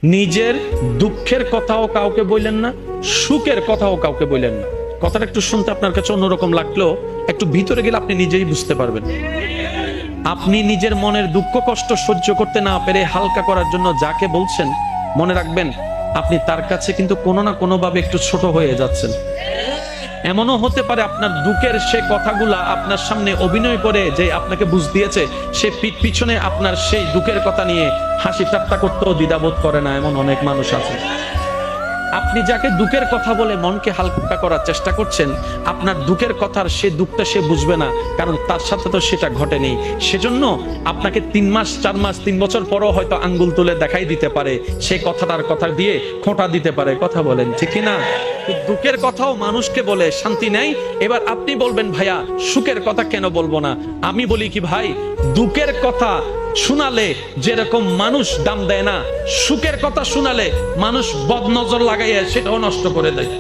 নিজের দুঃখের কথাও কাউকে বললেন না, সুখের কথাও কাউকে বললেন না। কথাটা একটু শুনতে আপনার কাছে অন্যরকম লাগলেও একটু ভিতরে গেলে আপনি নিজেই বুঝতে পারবেন। আপনি নিজের মনের দুঃখ কষ্ট সহ্য করতে না পেরে হালকা করার জন্য যাকে বলছেন, মনে রাখবেন আপনি তার কাছে কিন্তু কোনো না কোনো ভাবে একটু ছোট হয়ে যাচ্ছেন। এমনও হতে পারে আপনার দুঃখের সে কথাগুলা আপনার সামনে অভিনয় করে যে আপনাকে বুঝ দিয়েছে, সে পিছনে আপনার সেই দুঃখের কথা নিয়ে হাসি ঠাট্টা করতেও দ্বিধাবোধ করে না, এমন অনেক মানুষ আছে। আপনি যাকে দুঃখের কথা বলে মনকে হালকা করার চেষ্টা করছেন, আপনার দুঃখের কথার সে দুঃখটা সে বুঝবে না, কারণ তার সাথে তো সেটা ঘটেনি। সেজন্য আপনাকে 3 মাস 4 মাস 3 বছর পরও হয়তো আঙ্গুল তুলে দেখাই দিতে পারে, সে কথাটার কথা দিয়ে খোঁটা দিতে পারে। কথা বলেন ঠিক কিনা? দুঃখের কথাও মানুষকে বলে শান্তি নেই। এবার আপনি বলবেন ভাইয়া সুখের কথা কেন বলবো না? আমি বলি কি ভাই, দুঃখের কথা শোনালে যেরকম মানুষ দাম দেয় না, সুখের কথা শোনালে মানুষ বদনজর লাগাইয়া সেটাও নষ্ট করে দেয়।